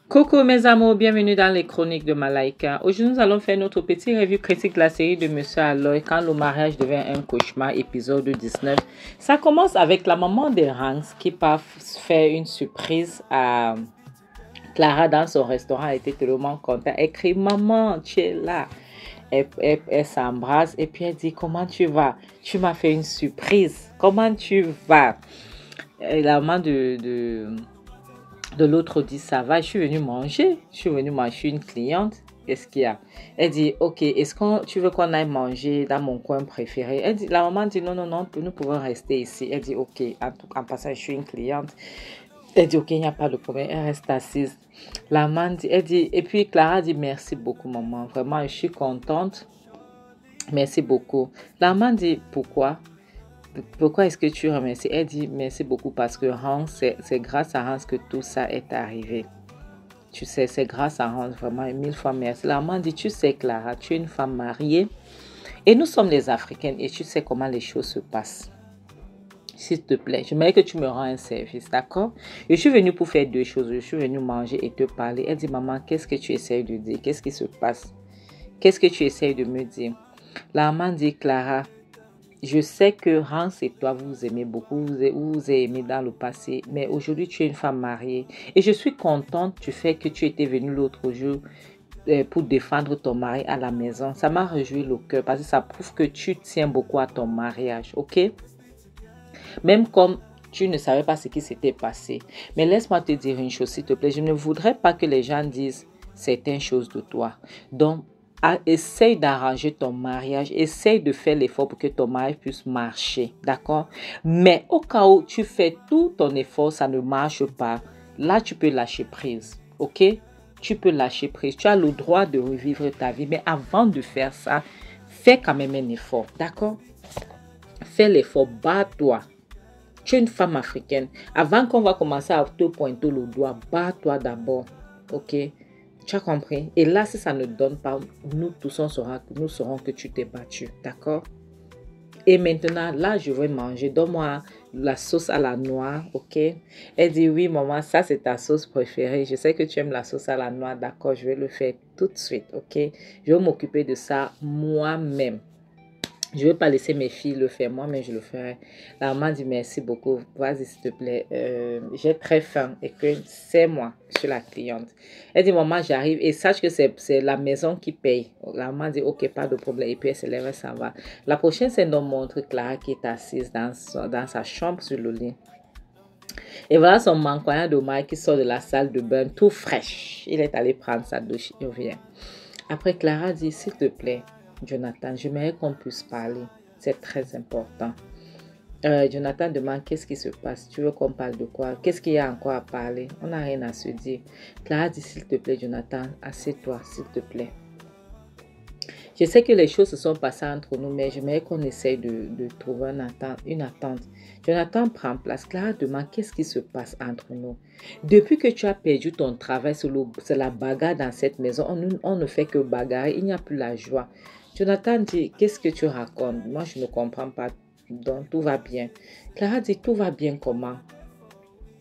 Coucou mes amours, bienvenue dans les chroniques de Malaika. Aujourd'hui, nous allons faire notre petit review critique de la série de Monsieur Aloy, quand le mariage devient un cauchemar, épisode 19. Ça commence avec la maman de Hans qui part faire une surprise à Clara dans son restaurant. Elle était tellement contente. Elle crie: maman, tu es là. Elle s'embrasse et puis elle dit: comment tu vas? Tu m'as fait une surprise. Comment tu vas? Et la maman de l'autre dit: ça va, je suis venue manger. Je suis une cliente. Qu'est-ce qu'il y a? Elle dit: ok, est-ce que tu veux qu'on aille manger dans mon coin préféré? La maman dit: non, nous pouvons rester ici. Elle dit: ok, en passant, je suis une cliente. Elle dit: ok, il n'y a pas de problème. Elle reste assise. La maman dit, et puis Clara dit: merci beaucoup, maman. Vraiment, je suis contente. Merci beaucoup. La maman dit: pourquoi? Pourquoi est-ce que tu remercies? Elle dit: merci beaucoup parce que Hans, c'est grâce à Hans que tout ça est arrivé. Tu sais, c'est grâce à Hans, vraiment, 1000 fois merci. La maman dit: tu sais, Clara, tu es une femme mariée et nous sommes les Africaines et tu sais comment les choses se passent. S'il te plaît, j'aimerais que tu me rends un service, d'accord? Je suis venue pour faire deux choses. Je suis venue manger et te parler. Elle dit: maman, qu'est-ce que tu essayes de dire? Qu'est-ce qui se passe? Qu'est-ce que tu essayes de me dire? La maman dit: Clara, je sais que Hans et toi, vous vous aimez beaucoup, vous vous aimez dans le passé, mais aujourd'hui, tu es une femme mariée. Et je suis contente du fait que tu étais venue l'autre jour pour défendre ton mari à la maison. Ça m'a réjoui le cœur parce que ça prouve que tu tiens beaucoup à ton mariage, ok? Même comme tu ne savais pas ce qui s'était passé. Mais laisse-moi te dire une chose, s'il te plaît. Je ne voudrais pas que les gens disent certaines choses de toi. Donc, essaye d'arranger ton mariage. Essaye de faire l'effort pour que ton mariage puisse marcher. D'accord? Mais au cas où tu fais tout ton effort, ça ne marche pas. Là, tu peux lâcher prise. Ok? Tu peux lâcher prise. Tu as le droit de revivre ta vie. Mais avant de faire ça, fais quand même un effort. D'accord? Fais l'effort. Bats-toi. Tu es une femme africaine. Avant qu'on va commencer à te pointer le doigt, bats-toi d'abord. Ok? Tu as compris? Et là, si ça ne donne pas, nous tous, nous saurons que tu t'es battu. D'accord? Et maintenant, là, je vais manger. Donne-moi la sauce à la noix. Ok? Elle dit: oui, maman, ça, c'est ta sauce préférée. Je sais que tu aimes la sauce à la noix. D'accord? Je vais le faire tout de suite. Ok? Je vais m'occuper de ça moi-même. Je ne vais pas laisser mes filles le faire, moi, mais je le ferai. La maman dit: merci beaucoup. Vas-y, s'il te plaît. J'ai très faim et que c'est moi, je suis la cliente. Elle dit: maman, j'arrive et sache que c'est la maison qui paye. La maman dit: ok, pas de problème. Et puis elle se lève et s'en va. La prochaine scène nous montre Clara qui est assise dans sa chambre sur le lit. Et voilà son manquant de mari qui sort de la salle de bain tout fraîche. Il est allé prendre sa douche. Il revient. Après, Clara dit: s'il te plaît, Jonathan, j'aimerais qu'on puisse parler. C'est très important. Jonathan demande: qu'est-ce qui se passe? Tu veux qu'on parle de quoi? Qu'est-ce qu'il y a encore à parler? On n'a rien à se dire. Clara dit: s'il te plaît, Jonathan, assieds-toi, s'il te plaît. Je sais que les choses se sont passées entre nous, mais j'aimerais qu'on essaye de trouver une attente. Jonathan prend place. Clara demande: qu'est-ce qui se passe entre nous? Depuis que tu as perdu ton travail, c'est la bagarre dans cette maison. On ne fait que bagarrer. Il n'y a plus la joie. Jonathan dit: qu'est-ce que tu racontes? Moi, je ne comprends pas. Donc, tout va bien. Clara dit: tout va bien comment?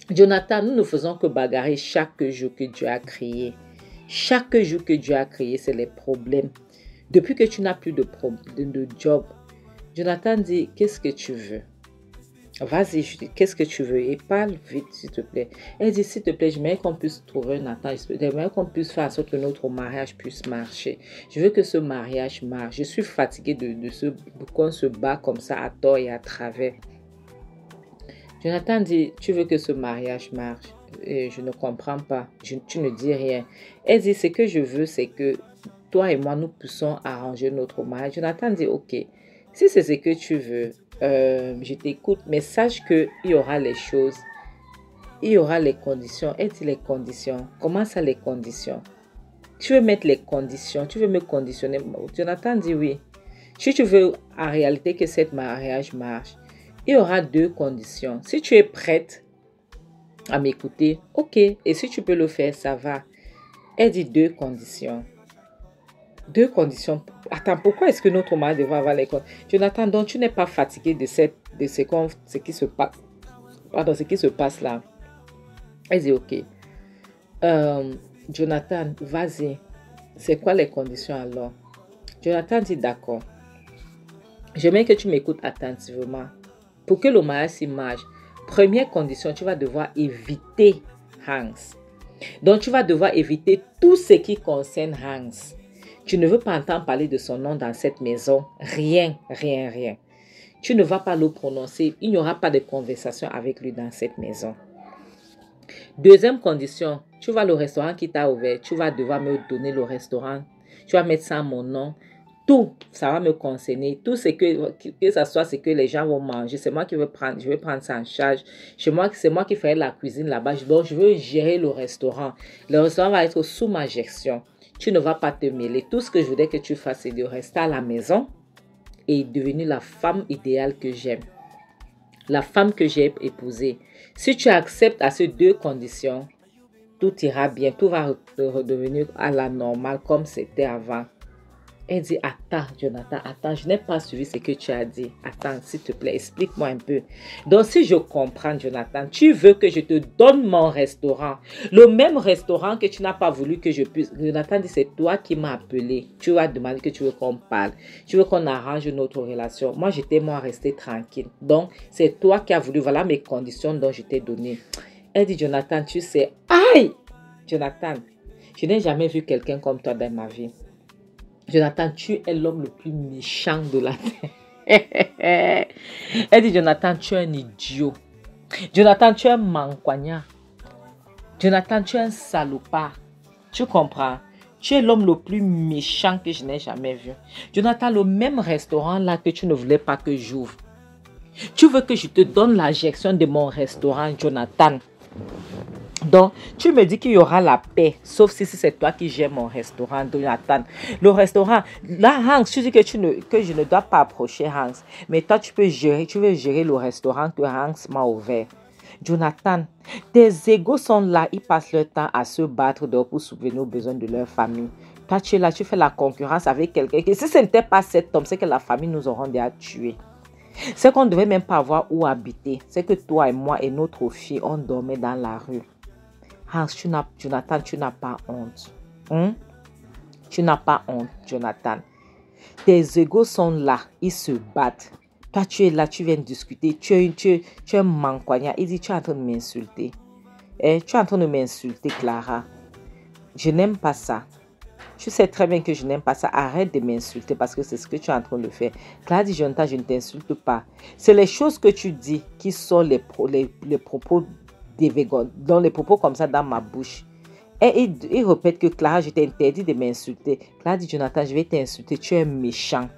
Jonathan, nous ne faisons que bagarrer chaque jour que Dieu a créé. Chaque jour que Dieu a créé, c'est les problèmes. Depuis que tu n'as plus de job, Jonathan dit: qu'est-ce que tu veux? Vas-y, qu'est-ce que tu veux? Et parle vite, s'il te plaît. Elle dit: s'il te plaît, j'aimerais qu'on puisse trouver une attente. J'aimerais qu'on puisse faire en sorte que notre mariage puisse marcher. Je veux que ce mariage marche. Je suis fatiguée qu'on se bat comme ça à tort et à travers. Jonathan dit: tu veux que ce mariage marche? Et je ne comprends pas. Tu ne dis rien. Elle dit: ce que je veux, c'est que toi et moi, nous puissions arranger notre mariage. Jonathan dit: ok, si c'est ce que tu veux, je t'écoute, mais sache qu'il y aura les choses, il y aura les conditions. Elle dit: les conditions? Comment ça, les conditions? Tu veux mettre les conditions? Tu veux me conditionner? Jonathan dit: oui. Si tu veux en réalité que ce mariage marche, il y aura deux conditions. Si tu es prête à m'écouter, ok. Et si tu peux le faire, ça va. Elle dit: deux conditions. Deux conditions. Attends, pourquoi est-ce que notre mari devrait avoir les conditions? Jonathan, donc tu n'es pas fatigué de ce qui se passe Pardon, ce qui se passe là. Elle dit, ok. Jonathan, vas-y. C'est quoi les conditions alors? Jonathan dit, d'accord. J'aimerais que tu m'écoutes attentivement. Pour que le mariage s'image, première condition, tu vas devoir éviter Hans. Donc, tu vas devoir éviter tout ce qui concerne Hans. Tu ne veux pas entendre parler de son nom dans cette maison. Rien, rien, rien. Tu ne vas pas le prononcer. Il n'y aura pas de conversation avec lui dans cette maison. Deuxième condition, tu vas au restaurant qui t'a ouvert. Tu vas devoir me donner le restaurant. Tu vas mettre ça à mon nom. Tout, ça va me concerner. Tout ce que ce soit ce que les gens vont manger. C'est moi qui vais prendre. Je vais prendre ça en charge. Chez moi, c'est moi qui ferai la cuisine là-bas. Donc, je veux gérer le restaurant. Le restaurant va être sous ma gestion. Tu ne vas pas te mêler. Tout ce que je voudrais que tu fasses, c'est de rester à la maison et devenir la femme idéale que j'aime. La femme que j'ai épousée. Si tu acceptes à ces deux conditions, tout ira bien. Tout va redevenir à la normale comme c'était avant. Elle dit, attends, Jonathan, attends, je n'ai pas suivi ce que tu as dit. Attends, s'il te plaît, explique-moi un peu. Donc, si je comprends, Jonathan, tu veux que je te donne mon restaurant. Le même restaurant que tu n'as pas voulu que je puisse. Jonathan dit, c'est toi qui m'as appelé. Tu as demandé que tu veux qu'on parle. Tu veux qu'on arrange notre relation. Moi, j'étais resté tranquille. Donc, c'est toi qui as voulu. Voilà mes conditions dont je t'ai donné. Elle dit, Jonathan, tu sais, aïe, Jonathan, je n'ai jamais vu quelqu'un comme toi dans ma vie. Jonathan, tu es l'homme le plus méchant de la terre. Elle dit, Jonathan, tu es un idiot. Jonathan, tu es un manquagna. Jonathan, tu es un salopard. Tu comprends? Tu es l'homme le plus méchant que je n'ai jamais vu. Jonathan, le même restaurant là que tu ne voulais pas que j'ouvre. Tu veux que je te donne la gestion de mon restaurant, Jonathan. Donc, tu me dis qu'il y aura la paix, sauf si c'est toi qui gères mon restaurant, Jonathan. Le restaurant, là, Hans, tu dis que je ne dois pas approcher Hans. Mais toi, tu veux gérer le restaurant que Hans m'a ouvert. Jonathan, tes égos sont là, ils passent leur temps à se battre pour souvenir aux besoins de leur famille. Toi, tu es là, tu fais la concurrence avec quelqu'un. Si ce n'était pas cet homme, c'est que la famille nous aura déjà tués. C'est qu'on ne devait même pas avoir où habiter. C'est que toi et moi et notre fille, on dormait dans la rue. Hans, Jonathan, tu n'as pas honte. Tu n'as pas honte, Jonathan. Tes égos sont là, ils se battent. Toi, tu es là, tu viens discuter. Tu es un manquagna. Il dit, tu es en train de m'insulter. Tu es en train de m'insulter, Clara. Je n'aime pas ça. Tu sais très bien que je n'aime pas ça. Arrête de m'insulter parce que c'est ce que tu es en train de faire. Clara dit, Jonathan, je ne t'insulte pas. C'est les choses que tu dis qui sont les propos dans les propos comme ça dans ma bouche. Et il répète que Clara, je t'ai interdit de m'insulter. Clara dit, Jonathan, je vais t'insulter, tu es méchant.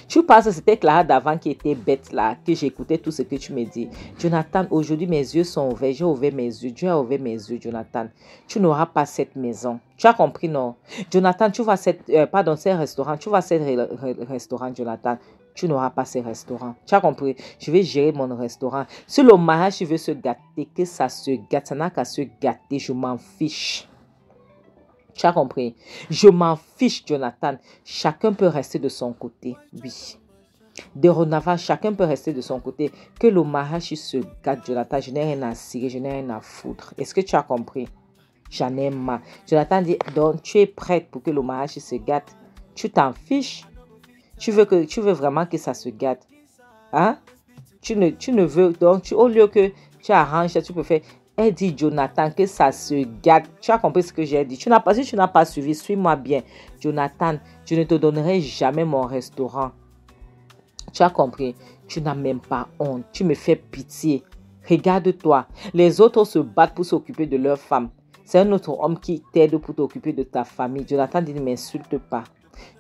Tu penses que c'était Clara d'avant qui était bête là, que j'écoutais tout ce que tu me dis. Jonathan, aujourd'hui mes yeux sont ouverts, j'ai ouvert mes yeux, Dieu a ouvert mes yeux, Jonathan. Tu n'auras pas cette maison. Tu as compris, non? Jonathan, tu vois ces restaurants, Jonathan. Tu n'auras pas ces restaurants. Tu as compris? Je vais gérer mon restaurant. Si le mariage veut se gâter, que ça se gâte. Ça n'a qu'à se gâter. Je m'en fiche. Tu as compris? Je m'en fiche, Jonathan. Chacun peut rester de son côté. Oui. Dorénavant, chacun peut rester de son côté. Que le mariage se gâte, Jonathan. Je n'ai rien à cirer. Je n'ai rien à foutre. Est-ce que tu as compris? J'en ai marre. Jonathan dit, donc tu es prête pour que le mariage se gâte. Tu t'en fiches. Tu veux vraiment que ça se gâte. Hein? Tu ne veux, donc, au lieu que tu arranges, tu peux faire. Elle dit, Jonathan, que ça se gâte. Tu as compris ce que j'ai dit. Si tu n'as pas suivi, suis-moi bien. Jonathan, je ne te donnerai jamais mon restaurant. Tu as compris? Tu n'as même pas honte. Tu me fais pitié. Regarde-toi. Les autres se battent pour s'occuper de leurs femmes. C'est un autre homme qui t'aide pour t'occuper de ta famille. Jonathan dit, ne m'insulte pas.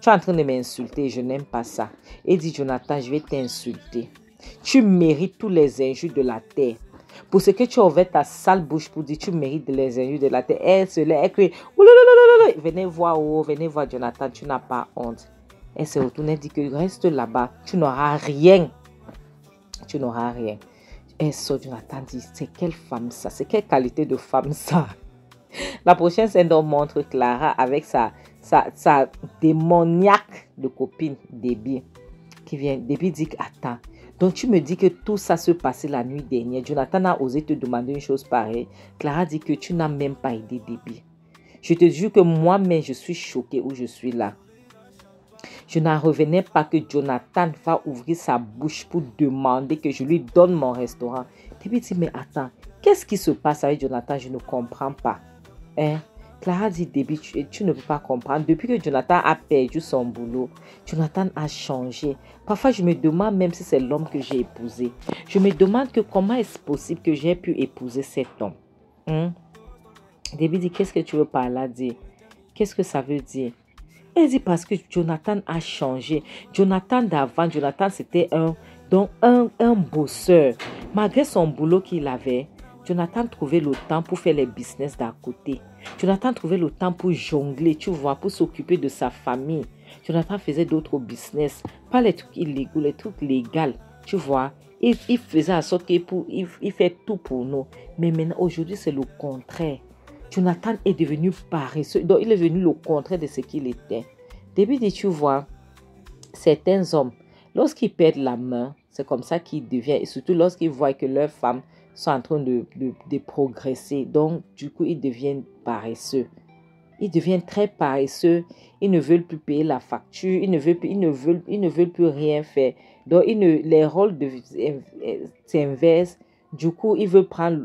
Tu es en train de m'insulter, je n'aime pas ça. Et dit, Jonathan, je vais t'insulter. Tu mérites tous les injures de la terre. Pour ce que tu as ouvert ta sale bouche pour dire, tu mérites les injures de la terre. Elle se lève, elle crie, venez voir, Jonathan, tu n'as pas honte. Elle se retourne, elle dit que reste là-bas, tu n'auras rien. Tu n'auras rien. Elle sort, Jonathan dit, c'est quelle femme ça? C'est quelle qualité de femme ça? La prochaine scène montre Clara avec sa démoniaque de copine, Debbie, qui vient. Debbie dit, attends, Donc, tu me dis que tout ça se passait la nuit dernière. Jonathan a osé te demander une chose pareille. Clara dit que tu n'as même pas aidé Debbie. Je te jure que moi-même, je suis choquée où je suis là. Je n'en revenais pas que Jonathan va ouvrir sa bouche pour demander que je lui donne mon restaurant. Debbie dit, mais attends, qu'est-ce qui se passe avec Jonathan? Je ne comprends pas. Hein? Clara dit, Debbie, tu ne peux pas comprendre. Depuis que Jonathan a perdu son boulot, Jonathan a changé. Parfois, je me demande même si c'est l'homme que j'ai épousé. Je me demande que comment est-ce possible que j'ai pu épouser cet homme. Debbie dit, qu'est-ce que tu veux par là dire? Qu'est-ce que ça veut dire? Elle dit parce que Jonathan a changé. Jonathan d'avant, Jonathan c'était un bosseur. Malgré son boulot qu'il avait, Jonathan trouvait le temps pour faire les business d'à côté. Jonathan trouvait le temps pour jongler, tu vois, pour s'occuper de sa famille. Jonathan faisait d'autres business, pas les trucs illégaux, les trucs légaux, tu vois. Il faisait en sorte qu'il fait tout pour nous. Mais maintenant, aujourd'hui, c'est le contraire. Jonathan est devenu paresseux. Donc, il est devenu le contraire de ce qu'il était. Début dit, tu vois, certains hommes, lorsqu'ils perdent la main, c'est comme ça qu'ils deviennent, et surtout lorsqu'ils voient que leurs femmes sont en train de progresser. Donc, du coup, ils deviennent paresseux. Ils deviennent très paresseux. Ils ne veulent plus payer la facture. Ils ne veulent plus rien faire. Donc, les rôles s'inversent. Du coup, ils veulent prendre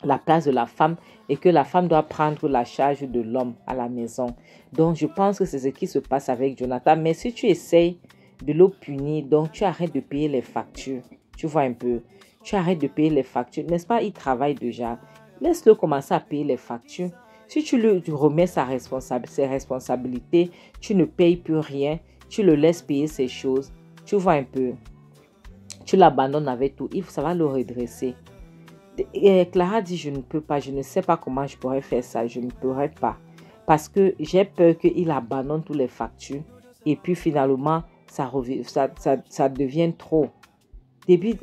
la place de la femme et que la femme doit prendre la charge de l'homme à la maison. Donc, je pense que c'est ce qui se passe avec Jonathan. Mais si tu essayes de le punir, donc tu arrêtes de payer les factures. Tu vois un peu. Tu arrêtes de payer les factures. N'est-ce pas? Il travaille déjà. Laisse-le commencer à payer les factures. Si tu lui remets ses responsabilités, tu ne payes plus rien. Tu le laisses payer ses choses. Tu vois un peu. Tu l'abandonnes avec tout. Ça va le redresser. Et Clara dit, je ne peux pas, je ne sais pas comment je pourrais faire ça, je ne pourrais pas. Parce que j'ai peur qu'il abandonne toutes les factures et puis finalement, ça devient trop. Début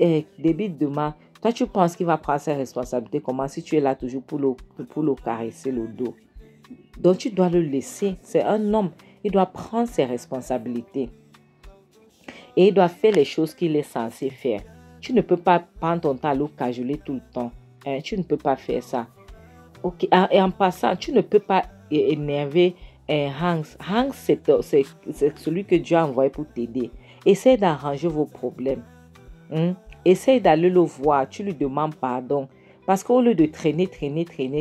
demain, toi tu penses qu'il va prendre ses responsabilités comment si tu es là toujours pour le caresser le dos. Donc tu dois le laisser, c'est un homme, il doit prendre ses responsabilités. Et il doit faire les choses qu'il est censé faire. Tu ne peux pas prendre ton temps à le cajoler tout le temps. Hein? Tu ne peux pas faire ça. Okay. Et en passant, tu ne peux pas énerver Hans. Hans, c'est celui que Dieu a envoyé pour t'aider. Essaye d'arranger vos problèmes. Essaye d'aller le voir. Tu lui demandes pardon. Parce qu'au lieu de traîner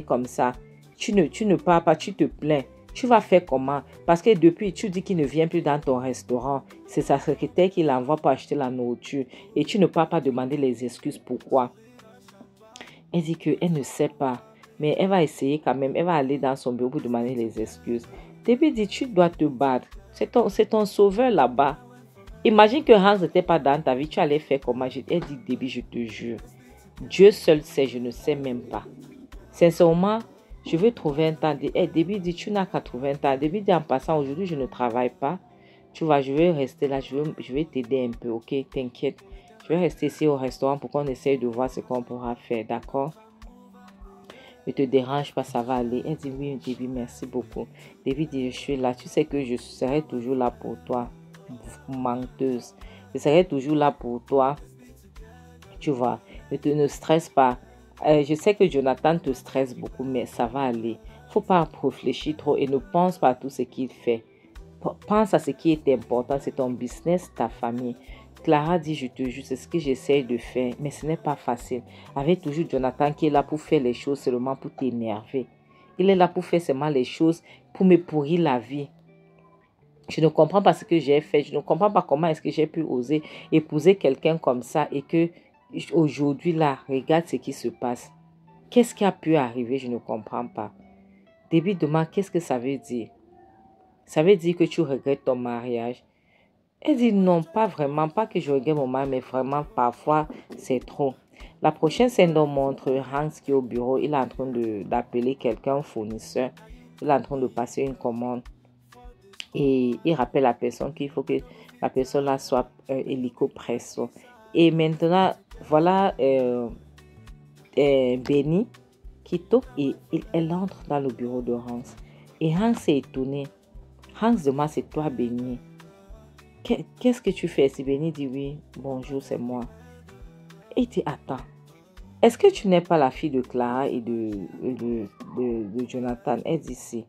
comme ça, tu ne parles pas, tu te plains. Tu vas faire comment? Parce que depuis, tu dis qu'il ne vient plus dans ton restaurant. C'est sa secrétaire qui l'envoie pour acheter la nourriture. Et tu ne peux pas demander les excuses. Pourquoi? Elle dit qu'elle ne sait pas. Mais elle va essayer quand même. Elle va aller dans son bureau pour demander les excuses. Debbie dit, tu dois te battre. C'est ton sauveur là-bas. Imagine que Hans n'était pas dans ta vie. Tu allais faire comment? Elle dit, Debbie, je te jure. Dieu seul sait, je ne sais même pas. Sincèrement, je veux trouver un temps. Debbie dit, tu n'as qu'à trouver un temps. Debbie dit, en passant, aujourd'hui, je ne travaille pas. Tu vois, je vais rester là. Je vais t'aider un peu, ok? T'inquiète. Je vais rester ici au restaurant pour qu'on essaye de voir ce qu'on pourra faire, d'accord? Ne te dérange pas, ça va aller. Elle dit, oui, Debbie, merci beaucoup. Debbie dit, je suis là. Tu sais que je serai toujours là pour toi. Menteuse. Je serai toujours là pour toi. Tu vois, ne stresse pas. Je sais que Jonathan te stresse beaucoup, mais ça va aller. Il ne faut pas réfléchir trop et ne pense pas à tout ce qu'il fait. Pense à ce qui est important, c'est ton business, ta famille. Clara dit, je te jure, c'est ce que j'essaie de faire, mais ce n'est pas facile. Avec toujours Jonathan qui est là pour faire les choses seulement pour t'énerver. Il est là pour faire seulement les choses pour me pourrir la vie. Je ne comprends pas ce que j'ai fait. Je ne comprends pas comment est-ce que j'ai pu oser épouser quelqu'un comme ça et que aujourd'hui, là, regarde ce qui se passe. Qu'est-ce qui a pu arriver? Je ne comprends pas. Début demain, qu'est-ce que ça veut dire? Ça veut dire que tu regrettes ton mariage? Elle dit non, pas vraiment. Pas que je regrette mon mariage, mais vraiment, parfois, c'est trop. La prochaine scène nous montre Hans qui est au bureau. Il est en train d'appeler quelqu'un, un fournisseur. Il est en train de passer une commande. Et il rappelle la personne qu'il faut que la personne là soit hélico-presso. Et maintenant, voilà Benny qui toque et elle entre dans le bureau de Hans. Et Hans est étonné. Hans demande, c'est toi Benny? qu'est-ce que tu fais? Si Béni dit oui, bonjour, c'est moi. Et il dit, attends, est-ce que tu n'es pas la fille de Clara et de Jonathan? Elle dit si.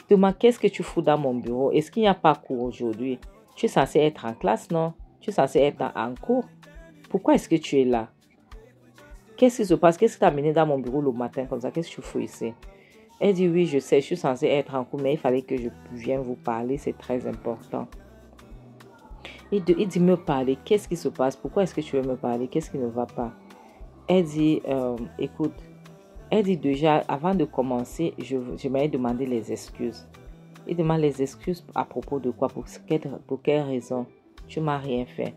Il demande, qu'est-ce que tu fous dans mon bureau? Est-ce qu'il n'y a pas cours aujourd'hui? Tu es censé être en classe, non? Tu es censé être en cours. Pourquoi est-ce que tu es là? Qu'est-ce qui se passe? Qu'est-ce qui t'a amené dans mon bureau le matin comme ça? Qu'est-ce que tu fous ici? Elle dit oui, je sais, je suis censée être en cours, mais il fallait que je vienne vous parler, c'est très important. Il dit me parler, qu'est-ce qui se passe? Pourquoi est-ce que tu veux me parler? Qu'est-ce qui ne va pas? Elle dit, écoute, elle dit déjà, avant de commencer, je m'avais demandé les excuses. Il demande les excuses à propos de quoi? Pour quelle raison? Tu m'as rien fait.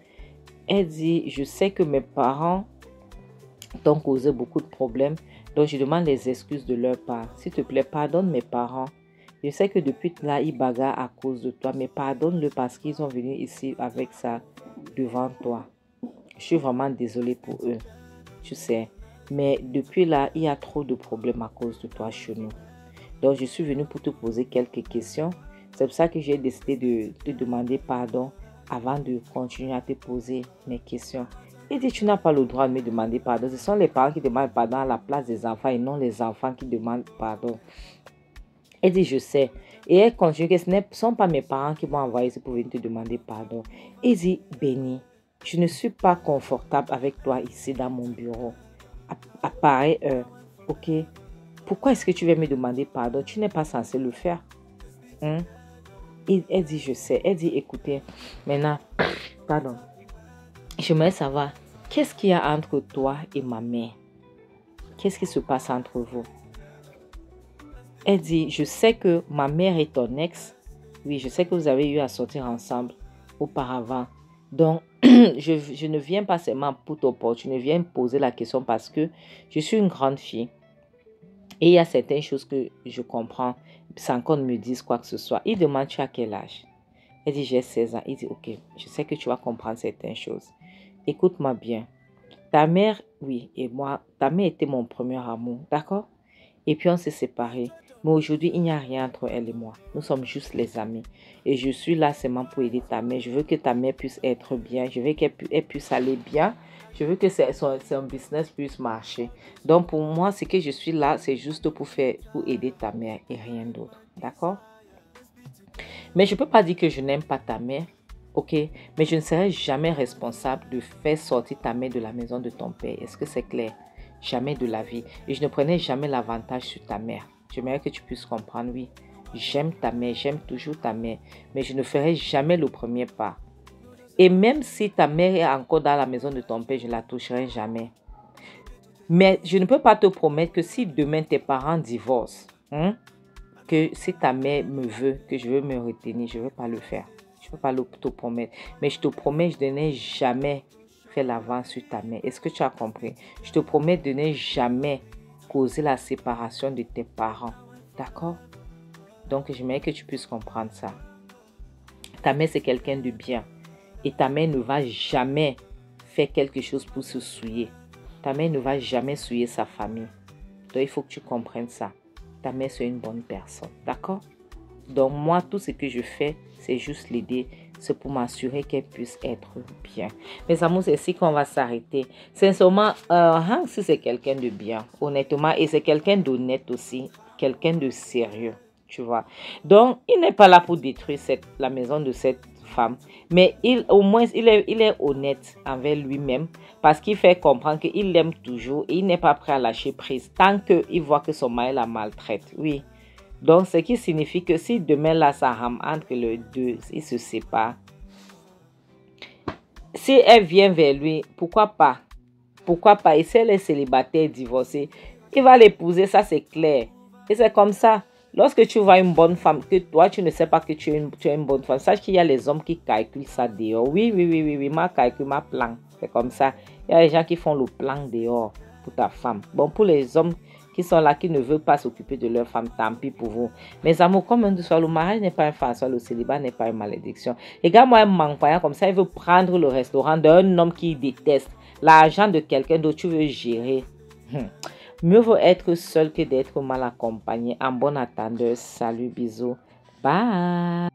Elle dit, je sais que mes parents t'ont causé beaucoup de problèmes, donc je demande les excuses de leur part. S'il te plaît, pardonne mes parents. Je sais que depuis là, ils bagarrent à cause de toi, mais pardonne-le parce qu'ils sont venus ici avec ça devant toi. Je suis vraiment désolée pour eux, tu sais. Mais depuis là, il y a trop de problèmes à cause de toi chez nous. Donc, je suis venue pour te poser quelques questions. C'est pour ça que j'ai décidé de te demander pardon avant de continuer à te poser mes questions. Il dit, tu n'as pas le droit de me demander pardon. Ce sont les parents qui demandent pardon à la place des enfants et non les enfants qui demandent pardon. Elle dit, je sais. Et elle continue que ce ne sont pas mes parents qui m'ont envoyé ici pour venir te demander pardon. Il dit, Béni, je ne suis pas confortable avec toi ici dans mon bureau. À pareille heure, ok? Pourquoi est-ce que tu viens me demander pardon? Tu n'es pas censé le faire. Elle dit, je sais. Elle dit, écoutez, maintenant, pardon. J'aimerais savoir, qu'est-ce qu'il y a entre toi et ma mère? Qu'est-ce qui se passe entre vous? Elle dit, je sais que ma mère est ton ex. Oui, je sais que vous avez eu à sortir ensemble auparavant. Donc, je ne viens pas seulement pour t'opportuner, je viens poser la question parce que je suis une grande fille. Et il y a certaines choses que je comprends sans qu'on me dise quoi que ce soit. Il demande, tu as quel âge? Elle dit, j'ai 16 ans. Il dit, ok, je sais que tu vas comprendre certaines choses. Écoute-moi bien. Ta mère, oui, et moi, ta mère était mon premier amour, d'accord? Et puis on s'est séparés. Mais aujourd'hui, il n'y a rien entre elle et moi. Nous sommes juste les amis. Et je suis là seulement pour aider ta mère. Je veux que ta mère puisse être bien. Je veux qu'elle puisse aller bien. Je veux que son business puisse marcher. Donc pour moi, ce que je suis là, c'est juste pour aider ta mère et rien d'autre. D'accord? Mais je ne peux pas dire que je n'aime pas ta mère. Ok? Mais je ne serai jamais responsable de faire sortir ta mère de la maison de ton père. Est-ce que c'est clair? Jamais de la vie. Et je ne prenais jamais l'avantage sur ta mère. J'aimerais que tu puisses comprendre, oui. J'aime ta mère, j'aime toujours ta mère. Mais je ne ferai jamais le premier pas. Et même si ta mère est encore dans la maison de ton père, je ne la toucherai jamais. Mais je ne peux pas te promettre que si demain tes parents divorcent, que si ta mère me veut, que je veux me retenir, je ne veux pas le faire. Je ne peux pas te promettre. Mais je te promets, je n'ai jamais fait l'avance sur ta mère. Est-ce que tu as compris? Je te promets de ne jamais causer la séparation de tes parents. D'accord? Donc, j'aimerais que tu puisses comprendre ça. Ta mère, c'est quelqu'un de bien. Et ta mère ne va jamais faire quelque chose pour se souiller. Ta mère ne va jamais souiller sa famille. Donc, il faut que tu comprennes ça. Ta mère, c'est une bonne personne. D'accord? Donc, moi, tout ce que je fais, c'est juste l'aider. C'est pour m'assurer qu'elle puisse être bien. Mes amours, c'est ici qu'on va s'arrêter. Sincèrement, Hank, c'est quelqu'un de bien, honnêtement. Et c'est quelqu'un d'honnête aussi. Quelqu'un de sérieux, tu vois. Donc, il n'est pas là pour détruire la maison de cette femme. Mais au moins, il est honnête envers lui-même. Parce qu'il fait comprendre qu'il l'aime toujours. Et il n'est pas prêt à lâcher prise. Tant qu'il voit que son mari la maltraite. Oui. Donc, ce qui signifie que si demain, là, ça rame entre les deux, ils se séparent. Si elle vient vers lui, pourquoi pas? Pourquoi pas? Et si elle est célibataire, divorcée, il va l'épouser, ça c'est clair. Et c'est comme ça. Lorsque tu vois une bonne femme, que toi, tu ne sais pas que tu es une bonne femme, sache qu'il y a les hommes qui calculent ça dehors. Oui, ma calcul, ma plan. C'est comme ça. Il y a des gens qui font le plan dehors pour ta femme. Bon, pour les hommes qui sont là, qui ne veulent pas s'occuper de leur femme, tant pis pour vous. Mes amours, comme on dit, le mariage n'est pas un farce, le célibat n'est pas une malédiction. Regarde-moi un manquant comme ça, il veut prendre le restaurant d'un homme qui déteste. L'argent de quelqu'un d'autre, tu veux gérer. Mieux vaut être seul que d'être mal accompagné. En bon attendeur, salut, bisous, bye.